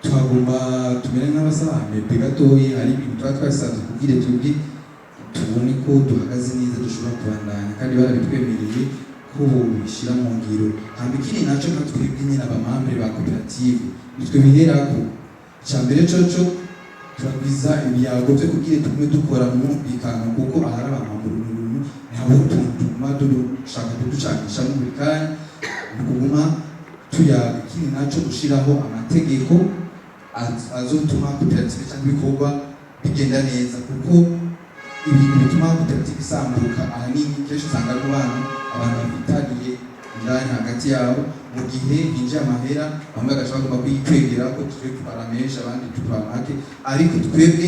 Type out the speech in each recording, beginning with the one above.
twagomba tumere nk'abasaba mbere gatoyi hari ibintu tuba twasanzwe kubwire twebwe tubone ko duhagaze neza dushobora kubandanya kandi barabitwemereye ko bishyira mu ngiro hamba ikindi nacyo nka twebwe nyine abamambere ba koperative nitwe biherako icya mbere coco turagwiza ibiyago byo kubwire tumwe dukora mu mwumvikano kuko ahari abamambere nabo tuma dushaka kuducangisha mu buri kanya ni kuguma tuyaga ikindi nacyo gushiraho amategeko azotuma koperative cyangwa ibikorwa bigenda neza kuko ibintu bituma koperative isambuka ahanini kenshi usanga ari abantu bafitaniye indani hagati yabo mu gihe hinjiye amahera bamwe bagashaka bagomba kuyikwegera ko twe tubara menshi abandi tubara make ariko twebwe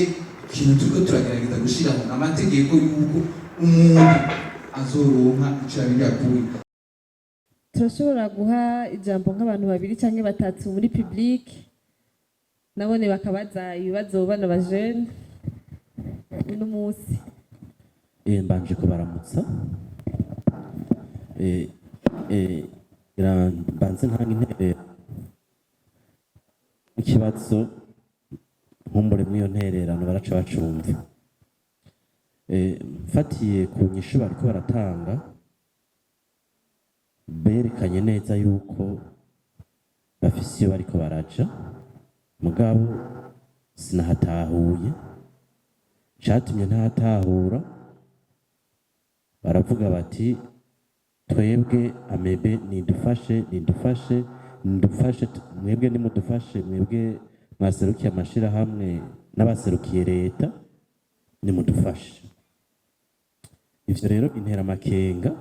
ikintu turiko turagerageza gushiraho amategeko y'uko umuntu azoronka ico yakuye. Turashobora guha ijambo nk'abantu babiri cyangwa batatu muri public nabone bakabaza ibibazo bana ba jeune uno munsi. Mbanje kubaramutsa mbanze ntanga interero ikibazo nkumbure mw'iyo ntererano baraca bacumva mfatiye ku nyishu bariko baratanga berekanye neza yuko bafise iyo bariko baraja mugabo sinahatahuye catumye ntahatahura baravuga bati twebwe amebe nidufashe mwebwe nimudufashe mwebwe mwaserukiye amashirahamwe n'abaserukiye leta nimudufashe ivyo rero intera amakenga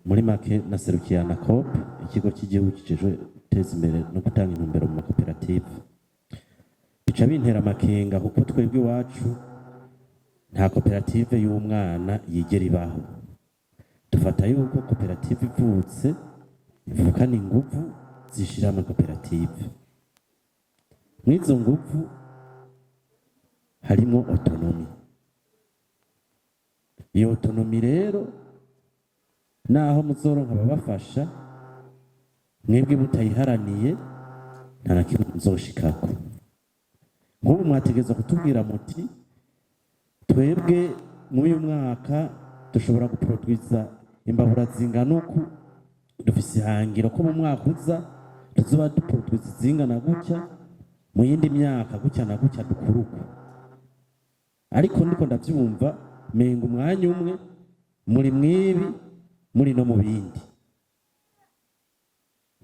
muri make naserukiye ANACOP ikigo cy'igihugu kijejwe guteza imbere no gutanga intumbero mu makoperative bica bintera amakenga kuko twebwe iwacu nta koperative y'umwana yigera ibaho dufata yuko koperative ivutse ivukana inguvu zishira mu koperative mwizo nguvu harimo autonomy iyo autonomy rero naho muzoronka ababafasha mwebwe mutayiharaniye nta na kimwe muzoshikako nk'ubu mwategeza kutubwira muti twebwe mw'uyu mwaka dushobora guproduiza imbabura zingana uku dufise ihangiro ko mu mwaka uza tuzoba duproduiza zingana gutya mu yindi myaka gutya na gutya dukuruku ariko ndiko ndavyumva menga umwanya umwe muri mwibi muri no mu bindi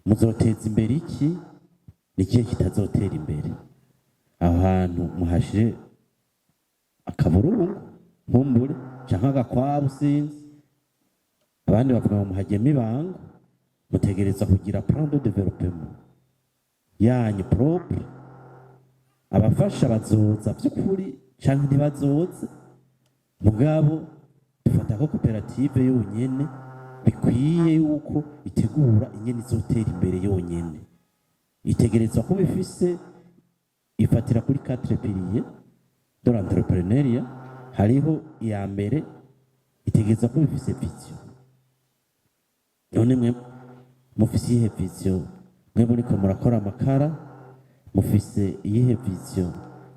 muzoteza imbere iki nikihe kitazotera imbere aho hantu muhashire akaburungu nkumbure canke agakwabu sinzi abandi bavuga ngo muhageme ibanga mutegereza kugira plan de développement yanyu propre abafasha bazoza by'ukuri canke ntibazoze mugabo dufata ko koperative yonyene bikwiye yuko itegura ingene izotera imbere yonyene itegereza ko bifise ifatira kuri 4 piliers de l'entrepreneuriat hariho iya mbere itegereza ko bifise vision none mwe mufise ihe vision mwe muriko murakora amakara mufise iyihe vision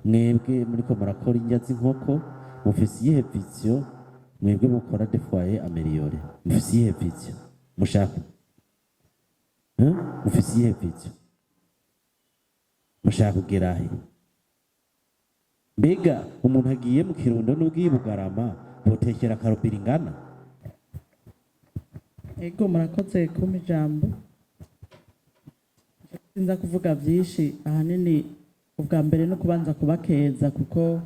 mwebwe muriko murakora indya z'inkoko mufise iyihe vision mwebwe mukora des foyers améliorés mufise iyihe vision mushaka mufise iyihe vision mushaka kugera he mbega umuntu agiye mu Kirundo n'ubwiye Bugarama botekera karobiri ingana ego murakoze kumpa ijambo sinza kuvuga byinshi ahanini ubwa mbere no kubanza kubakeza kuko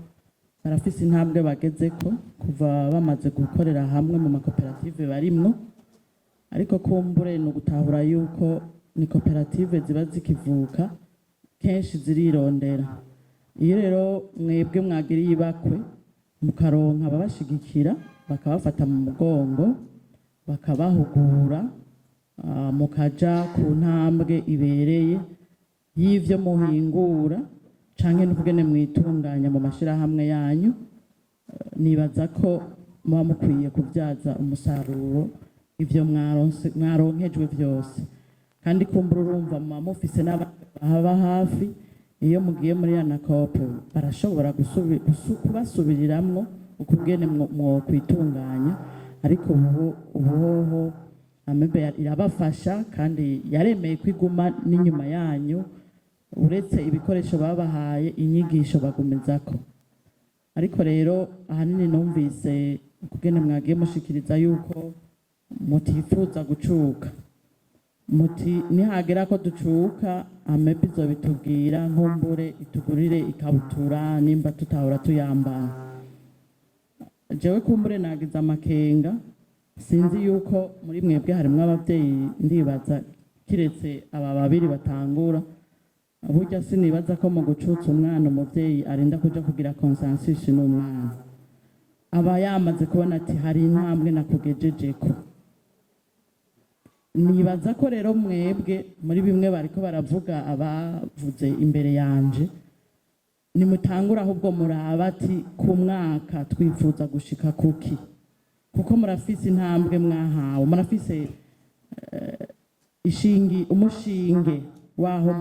barafise intambwe bagezeko kuva bamaze gukorera hamwe mu makoperative barimwo ariko kumbure ni ugutahura yuko ni koperative ziba zikivuka kenshi zirirondera iyo rero mwebwe mwagiriye ibakwe mukaronka ababashigikira bakabafata mu mugongo bakabahugura mukaja ku ntambwe ibereye y'ivyo muhingura canke n'ukugene mwitunganya mu mashirahamwe yanyu nibaza ko muba mukwiye kubyaza umusaruro ivyo mwaronkejwe vyose kandi kumbura urumva muba mufise n'abandi bahaba hafi. Iyo mugiye muri anakope barashobora kubasubiriramwo ukugene mwo kwitunganya, ariko ubuhoho amebe irabafasha kandi yaremeye kwiguma n'inyuma yanyu, uretse ibikoresho babahaye inyigisho bagumizako. Ariko rero ahanini numvise ukugene mwagiye mushikiriza yuko mutifuza gucuka, muti nihagera ko ducuka amebe izobitubwira, nkumbure itugurire ikabutura nimba tutahora tuyambara. Jewe kumbure nagize amakenga, sinzi yuko muri mwebwe harimwo abavyeyi, ndibaza kiretse aba babiri batangura, burya sinibaza ko mu gucutsa umwana umuvyeyi arinda kuja kugira consensus n'umwana, aba yamaze kubona ati hari intambwe nakugejejeko. Nibaza ko rero mwebwe muri bimwe bariko baravuga abavuze imbere yanje, nimutangura ahubwo muraba ati ku mwaka twifuza gushika kuki, kuko murafise intambwe mwahawe, murafise umushinge waho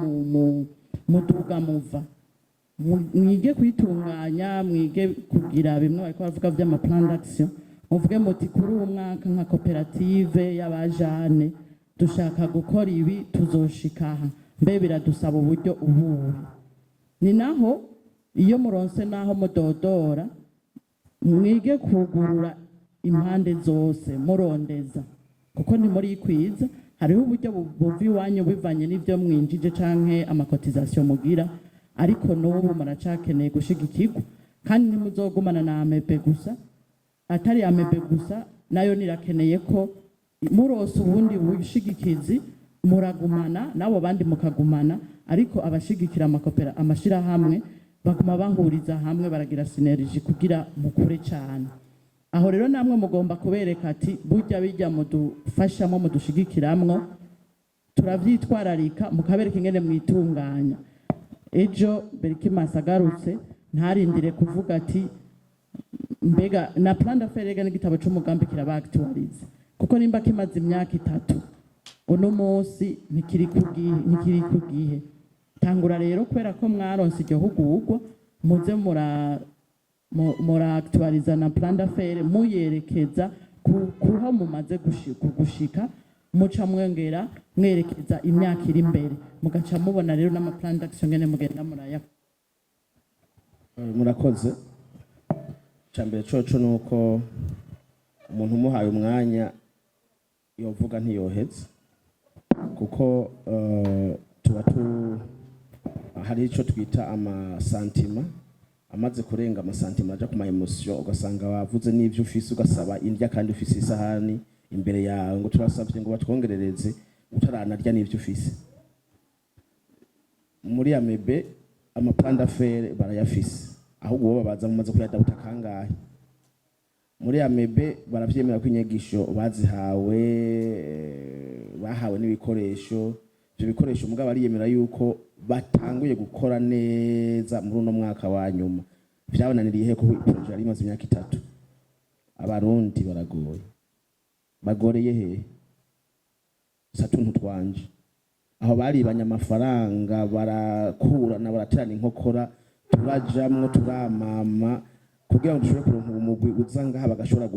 muduga muva, mwige kwitunganya, mwige kugira bimwe bariko baravuga vy'amaplan d'action, muvuge muti kuri uwo mwaka nka koperative y'abajane dushaka gukora ibi, tuzoshikaha, mbe biradusaba uburyo ubuhe. Ni naho iyo muronse naho mudodora, mwige kugurura impande zose murondeza, kuko ntimuri ikwiza. Hariho uburyo buva iwanyu bivanye n'ivyo mwinjije canke amakotizasiyo mugira, ariko n'ubu muracakeneye gushigikirwa, kandi ntimuzogumana na amebe gusa, atari amebe gusa nayo nirakeneye ko murose ubundi bushigikizi muragumana, nabo bandi mukagumana, ariko abashigikira amashirahamwe baguma bahuriza hamwe, baragira synergie kugira mukure cyane. Aho rero namwe mugomba kubereka ati burya bijya mudufashamo mudushigikiramwo, turavyitwararika, mukabereka ingene mwitunganya. Ejo Berikimasa agarutse ntarindire kuvuga ati mbega na plan d'affaires n'igitabo c'umugambi kiraba actualize, kuko nimba kimaze imyaka 3 uno munsi nikiri kugihe. Tangura rero kwera ko mwaronse iryo hugurwa, muze mura actualiza na plan d'affaires, muyerekeza kuho mumaze gushika, muca mwongera mwerekeza imyaka iri imbere, mugaca mubona rero n'ama plan d'action ngene mugenda muraya. Murakoze. Cyambere coco nuko umuntu umuhaye umwanya yovuga ntiyoheze, kuko tuba hari ico twita amasantima, amaze kurenga amasantima aja ku ma emotion, ugasanga wavuze n'ivyo ufise, ugasaba indya kandi ufise isahani imbere yawe ngo turasavye ngo batwongerereze utaranarya n'ivyo ufise. Muri amebe amaplan d'affaires barayafise, ahubwo bo babaza mumaze kuyadabuta kangahe. Muri amebe baravyemera ko inyigisho bazihawe, bahawe n'ibikoresho, ibyo bikoresho mugabo bariyemera yuko batanguye gukora neza muri uno mwaka wa nyuma. Vyabananiriye he ko project yari imaze imyaka 3. Abarundi baragoye, bagoreye he satuntu twanje, aho baribanya amafaranga barakurana baraterana inkokora, turajamwo turamama kugira ngo dushobore kuronka umugwi uzangaha bagashobora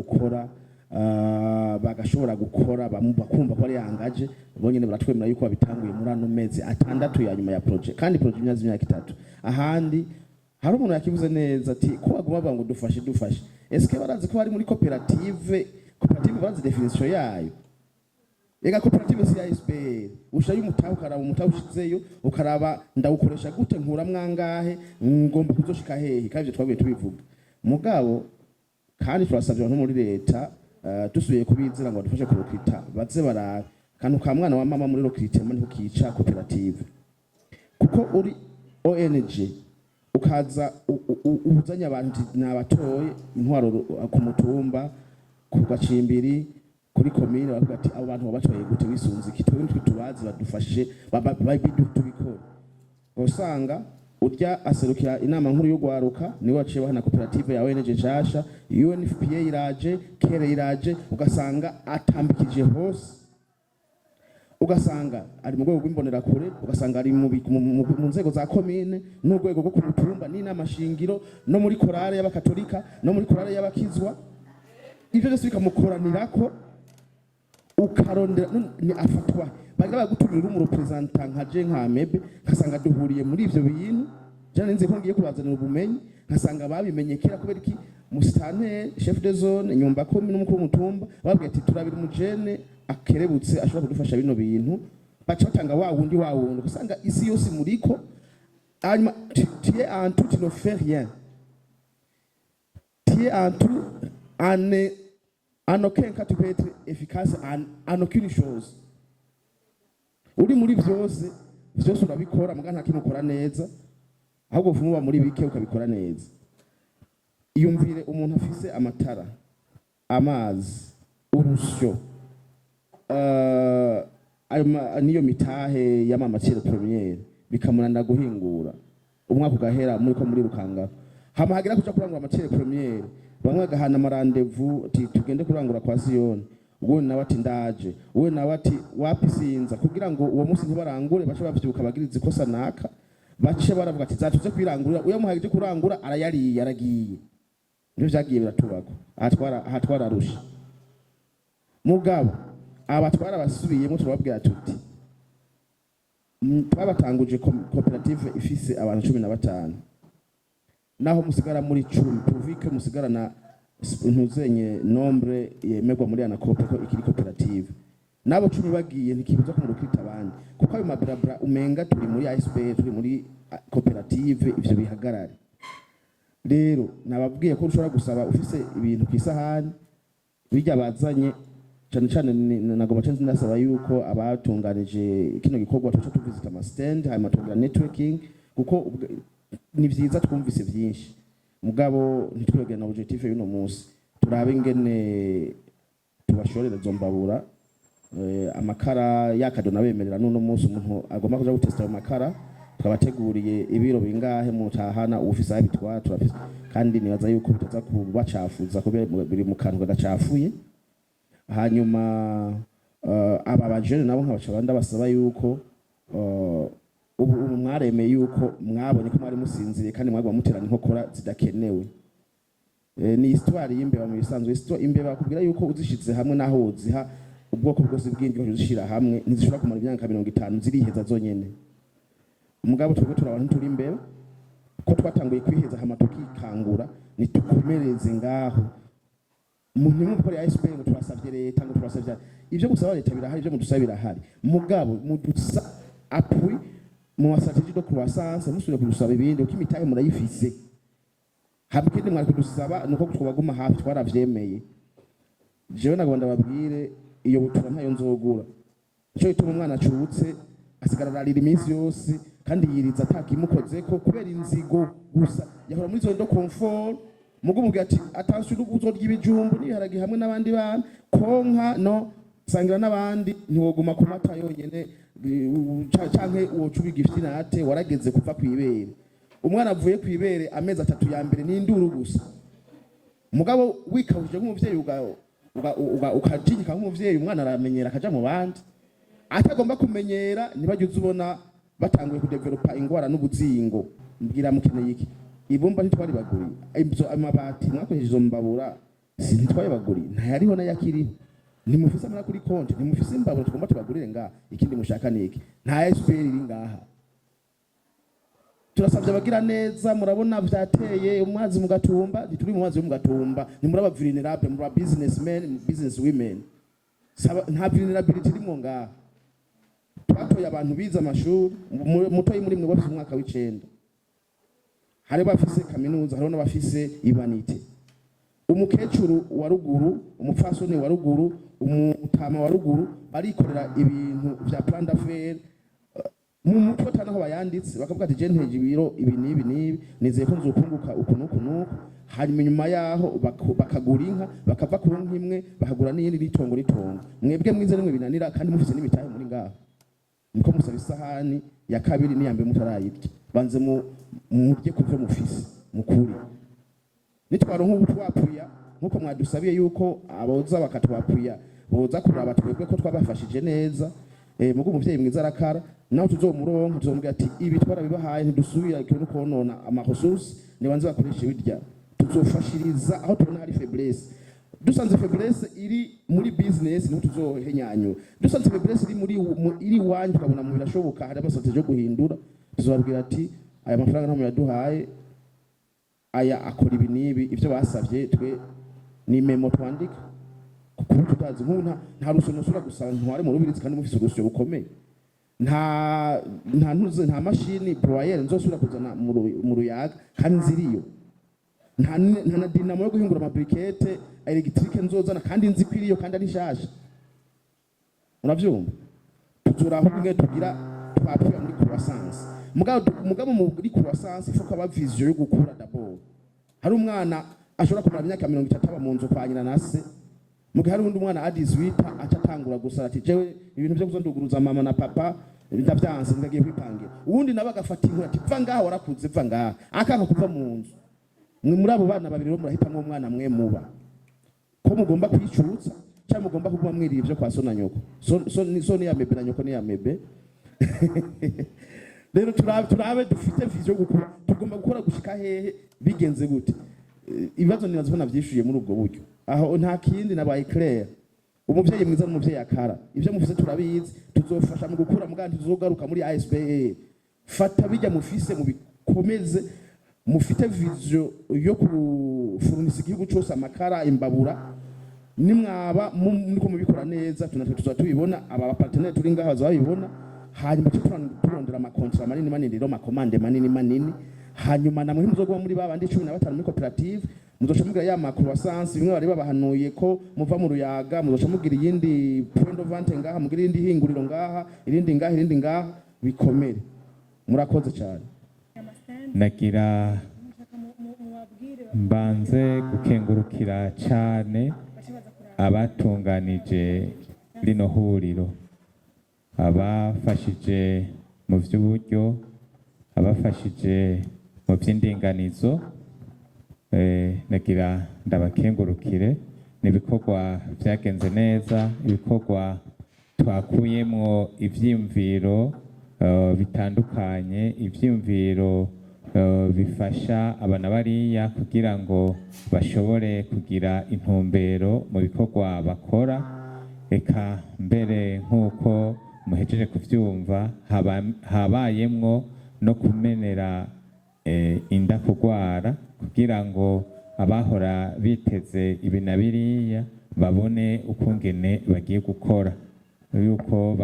gukora bakumva ko ari yangaje. Bonyene baratwemera yuko babitanguye muri ano mezi 6 ya nyuma ya project, kandi project imaze imyaka 3. Ahandi hari umuntu yakivuze neza ati ko baguma bavuga ngo dufashe. Eske barazi ko bari muri koperative barazi definition yayo? Ega koperative si ISP, ushaye umutaho ukaraba umutaho ushizeyo, ukaraba ndawukoresha gute, nkura mwangahe, ngomba kuzoshika hehe, kandi twabiye tubivuga. Mugabo kandi turasabye abantu muri leta dusubiye kubizira ngo badufashe kurokita, baze bara kantu ka mwana wa mama muri rokita mani kukica koperative, kuko uri ONG ukaza uzanya abantu n'abatoye intwaro ku mutumba, ku gacimbiri, kuri komine, bavuga ati abo bantu babatoye gute wisunze iki, twebwe tubazi badufashe tubikora. Usanga urya aserukira inama nkuru y'ugwaruka niwe waciye bahana koperative ya ONG nshasha, UNFPA iraje, kere iraje, ugasanga atambikije hose. ugasanga ari mu rwego rw'imbonerakure, ugasanga ari mu nzego za komine n'urwego rwo ku mutumba n'inama shingiro no muri korale y'abakatolika no muri korale y'abakizwa. Ivyo byose bikamukoranirako ukarondera ni afatwa bagira bagutumira umurepresentant nka je nka Mebe, kasanga duhuriye muri ivyo bintu jana nzi ko ngiye kubazanira ubumenyi, kasanga babimenye kera kubera iki musitanteri chef de zone nyumba komine n'umukuru w'umutumba babwiye ati turabira umujene akerebutse ashobora kudufasha bino bintu, baca batanga wa wundi usanga isi yose muriko hanyuma tu es en tout, tu ne fais rien, tu es en tout en aucun cas tu peux être efficace en aucune chose. Uri muri vyose urabikora muga nta kintu ukora neza, ahubwo vumuba muri bike ukabikora neza. Iyumvire umuntu afise amatara, amazi, urusyo, niyo mitahe y'amamatiere premiere bikamunanira guhingura, umwaka ugahera muri ko muri rukanga hama hagira kuja kurangura amatiere premiere, bamwe gahana amarandevu ati tugende kurangura kwa Siyoni, uwo nawe ati ndaje, uwo nawe ati wapi sinza, kugira ngo uwo munsi ntibarangure bace bavyibuka bagiriza ikosa naka, bace baravuga ati zatuze kwirangurira, uyo muhagije kurangura arayariye aragiye. Nivyo vyagiye biratubako ahatwara rusha. Mugabo abatwara basubiyemo turababwira tuti twabatanguje koperative ifise abantu 15 naho musigara muri 10 provike musigara na ntuzenye nombre yemegwa muri ana ko ikiri koperative nabo 10 bagiye ntikibuza kumurukita abandi kuko ayo mabrabra umenga turi muri ASP turi muri koperative ivyo bihagarare. Rero nababwiye ko ushobora gusaba ufise ibintu kwisahani bijya bazanye cyane nagomba cyane ndasaba yuko abatunganije kino gikorwa cyo tuvisita ama stand hanyuma tugira networking kuko ni vyiza twumvise byinshi mugabo ntitwegera na objectif y'uno munsi turabe ingene tubashorera zombabura amakara yakadona bemerera n'uno munsi umuntu agomba kuja gutesta amakara twabateguriye ibiro bingahe mutahana ufisa bitwa turafise kandi nibaza yuko bitaza kubacafuza kubera biri mu kanwa gacafuye. Hanyuma aba bajene nabo nkabaca banda basaba yuko ubu mwaremeye yuko mwabonye ko mwari musinziriye kandi mwagwa muterana inkokora zidakenewe. Ni histoire y'imbeba mu bisanzwe, histoire imbeba kubwira yuko uzishize hamwe naho uziha ubwoko bwose bw'indyo uzishira hamwe ntizishobora kumara imyaka 50 ziriheza zonyene. Umugabo twebwe turabantu turi imbeba ko twatanguye kwiheza hama tukikangura nitukomereze ngaho umuntu mu gukora ASP ngo turasavye leta ngo turasavye ivyo gusaba leta birahari ivyo mudusabira hari mugabo mudusa appui mu strategie de croissance musubire kudusaba ibindi uko imitahe murayifise habikindi mwari kudusaba nuko twabaguma hafi twaravyemeye. Jewe nagomba babwire iyo butura ntayo nzogura ico ituma umwana acutse asigara arira iminsi yose kandi yiriza atakimukozeko kubera inzigo gusa yahora muri zone de confort mugumubwira ati atashuru uzorya ibijumbu niharage hamwe n'abandi bana konka no sangira n'abandi ntiwoguma ku mata yonyene canke wocuba igifitinate warageze kuva kwibere. Umwana avuye kwibere amezi 3 ya mbere ni induru gusa mugabo wikawuje nk'umuvyeyi ukajinka nk'umuvyeyi umwana aramenyera akaja mu bandi atagomba kumenyera nibajye ubona batanguye kudevelopa ingwara n'ubuzingo mbwira mukeneye iki ibumba ntitwari baguri ibyo amabati mwakoresheje izo mbabura si ntitwari baguri ntayariho na yakiri nimufise amara kuri konti nimufise imbabura tugomba tubagurire nga ikindi mushaka niki nta SPR iri ngaha turasabye abagira neza murabona vyateye umwazi mu gatumba dituri mu mwazi yo mu gatumba ni muri aba vulnerable muri businessmen business women nta vulnerability irimo ngaha twatoye abantu biza amashuri mutoyi muri mwe bafite umwaka w'9 hari bafise kaminuza hari n'abafise ibanite. Umukecuru wa ruguru umupfasoni wa ruguru umutama wa ruguru barikorera ibintu vya plan d'affaires mu mutwe tanaho bayanditse bakavuga ati je nteje ibiro ibi nibi nizeye ko nzokunguka ukunuku hanyuma nyuma yaho bakagura inka bakava ku nka imwe bakagura n'iyindi ritongo mwebwe mwize nimwe binanira kandi mufise n'imitahe muri ngaho niko musaba isahani ya kabiri niyambe mutarayirya banze murye kuvyo mufise mukuri nitwaro nk'ubu twapuya nkuko mwadusabiye yuko aboza bakatwapuya boza kuraba twebwe ko twabafashije neza mugo umuvyeyi mwiza arakara naho tuzomuronka tuzomubwira ati ibi twarabibahaye ntidusubira ikintu konona amahususi nibanze bakoresha ibirya tuzofashiriza aho tubona hari faiblesse dusanze faiblesse iri muri business niho tuzohenyanyura dusanze faiblesse iri iri wanyu tukabona mu birashoboka hari amastrategie yo guhindura tuzobabwira ati aya mafaranga ntamwe yaduhaye aya akora ibi nibi ivyo basavye twe ni memo twandika kuko tutazi nta rusyo nusura gusanga ntware mu rubirizi kandi mufise urusyo rukomeye nta mashini broyer nzosura kuzana mu ruyaga kandi nziriyo nta na dinamo yo guhingura amabrikete electrique nzozana kandi nzikwiriyo kandi ari shasha uravyumva tuzuraho bimwe tugira twapfuye muri croissance mugabo muri croissance ifo ko aba vision yo gukura d'abord hari umwana ashobora kumara imyaka 30 aba mu nzu kwa nyina na se mugihe hari undi mwana adizwita acatangura gusara ati jewe ibintu byo kuzonduguruza mama na papa ndavyanse ndagiye kwipangira uwundi nabaga afata inkuru ati va ngaha warakuze va ngaha akaka kuva mu nzu mwe muri abo bana babiri bo murahitamwo umwana mwe muba ko mugomba kwicutsa cyangwa mugomba kuba mwiriye ivyo kwa so na nyoko so ni ya mebe na nyoko ni ya mebe rero turabe dufite vision gukura tugomba gukora gushika hehe bigenze gute ibibazo nibazo ko navyishuye muri ubwo buryo aho nta kindi nabaye clair umuvyeyi mwiza n'umuvyeyi akara ivyo mufise turabizi tuzofasha mu gukura mugandi tuzogaruka muri ASBA fata bijya mufise mu bikomeze mufite vision yo kufurunisa igihugu cyose amakara imbabura nimwaba niko mubikora neza tunatwe tuzatubibona aba partenaire turi ngaho bazabibona hanyuma turondera amakontra manini rero makomande manini hanyuma namwe muzoguba muri babandi 15 muri cooperative muzoca mugira ya macroissance bimwe bari babahanuye ko muva mu ruyaga muzoca mugira yindi point of vente ngaha mugira yindi hinguriro ngaha irindi ngaha bikomere murakoze cyane nagira mbanze gukengurukira cyane abatunganije rino huriro abafashije mu by'uburyo abafashije mu by'indinganizo nagira ndabakengurukire n'ibikorwa byagenze neza ibikorwa twakuyemo ibyiyumviro bitandukanye ibyiyumviro bifasha abana bariya kugira ngo bashobore kugira intumbero mu bikorwa bakora eka mbere nk'uko muhejeje kubyumva habayemwo no kumenera inda kugwara kugira ngo abahora biteze ibi na biriya babone ukungene bagiye gukora yuko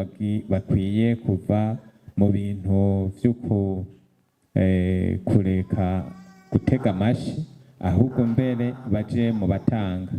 bakwiye kuva mu bintu by'uko kureka gutega amashi ahubwo mbere baje mu batanga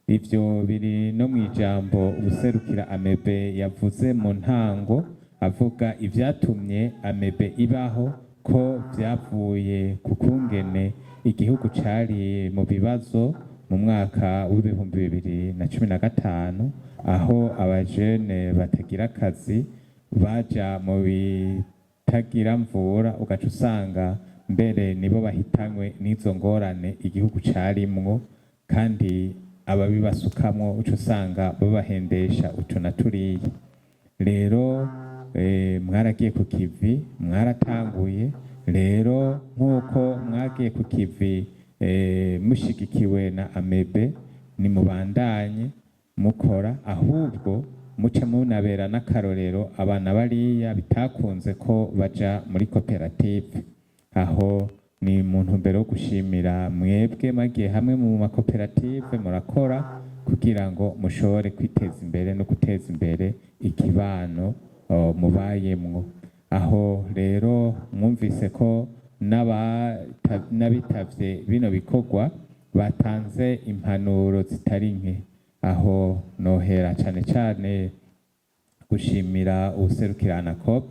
ivyo biri no mu ijambo ubuserukira amebe yavuze mu ntango avuga ivyatumye amebe ibaho ko vyavuye ku kungene igihugu cari mu bibazo mu mwaka w'ibihumbi 2015 aho abajene batagira akazi baja mu bitagira mvura ugaca usanga mbere nibo bahitanywe n'izo ngorane igihugu carimwo kandi ababibasukamwo uca usanga babahendesha utu na turiya rero mwaragiye ku kivi mwaratanguye rero nk'uko mwagiye ku kivi mushigikiwe na amebe ni mubandanye mukora ahubwo muce munabera n'akarorero abana bariya bitakunze ko baja muri koperative aho ni mu ntumbero yo gushimira mwebwe magiye hamwe mu makoperative murakora kugira ngo mushobore kwiteza imbere no guteza imbere ikibano mubayemwo aho rero mwumvise ko n'abitavye bino bikorwa batanze impanuro zitari nke aho nohera cane cane gushimira ubuserukira ANACOP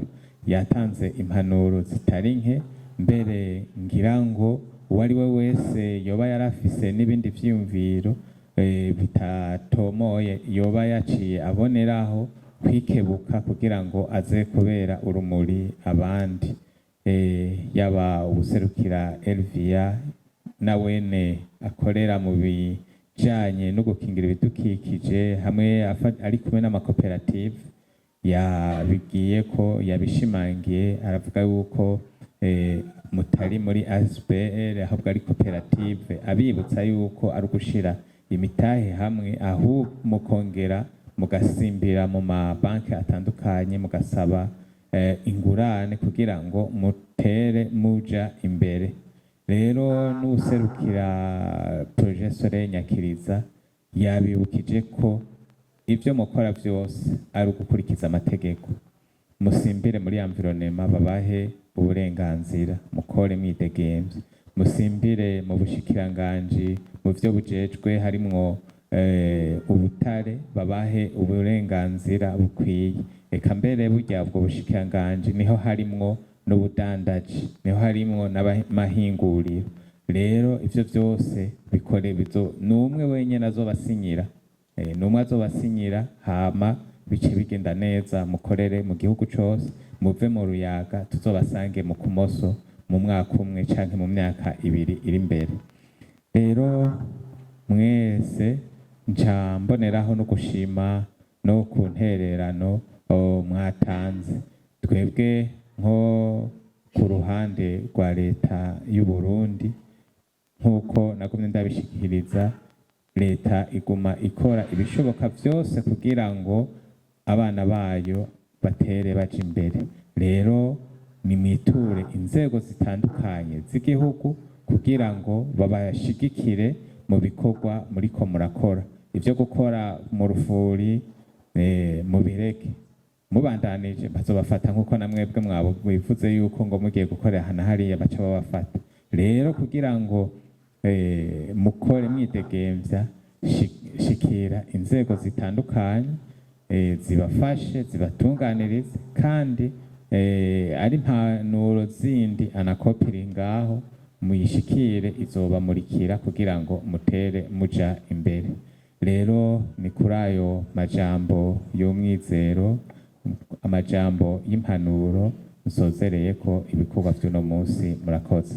yatanze impanuro zitari nke mbere ngira ngo uwari we wese yoba yarafise n'ibindi vyiyumviro bitatomoye yoba yaciye aboneraho kwikebuka kugira ngo aze kubera urumuri abandi yaba ubuserukira Elvia nawene akorera mu bijanye no gukingira ibidukikije hamwe ari kumwe n'amakoperative yabigiye ko yabishimangiye aravuga yuko mutari muri ASBL ahubwo ari koperative, abibutsa yuko ari ugushira imitahe hamwe aho mukongera mugasimbira mu mabanki atandukanye mugasaba ingurane kugira ngo mutere muja imbere. Rero n'userukira projet Soleil Nyakiriza yabibukije ko ibyo mukora byose ari ugukurikiza amategeko, musimbire muri environnement babahe uburenganzira mukore mwidegemvye, musimbire mu bushikiranganji mu byo bujejwe harimwo ubutare babahe uburenganzira bukwiye, eka mbere burya ubwo bushikiranganji niho harimwo n'ubudandaji, niho harimwo n'amahinguriro. Rero ivyo byose bikore n'umwe wenyene azobasinyira, n'umwe azobasinyira hama bice bigenda neza, mukorere mu gihugu cose, muve mu ruyaga tuzobasange mu kumoso mu mwaka umwe canke mu myaka 2 iri imbere. Rero mwese nca mboneraho no gushima no ku ntererano mwatanze. Twebwe nko ku ruhande rwa leta y'u Burundi nkuko nagumye ndabishikiriza, leta iguma ikora ibishoboka byose kugira ngo abana bayo batere baje imbere. Rero nimwiture inzego zitandukanye z'igihugu kugira ngo babashigikire mu bikorwa muriko murakora. Ibyo gukora mu rufuri mubireke, mubandanije bazobafata nkuko namwebwe mwabo bivuze yuko ngo mugiye gukorera hana hariya baca babafata. Rero kugira ngo mukore mwidegemvya, shikira inzego zitandukanye zibafashe zibatunganirize, kandi ari impanuro zindi anakopiri ngaho muyishikire, izobamurikira kugira ngo mutere muja imbere. Rero ni kuri ayo majambo y'umwizero, amajambo y'impanuro nsozereye ko ibikorwa by'uno munsi. Murakoze.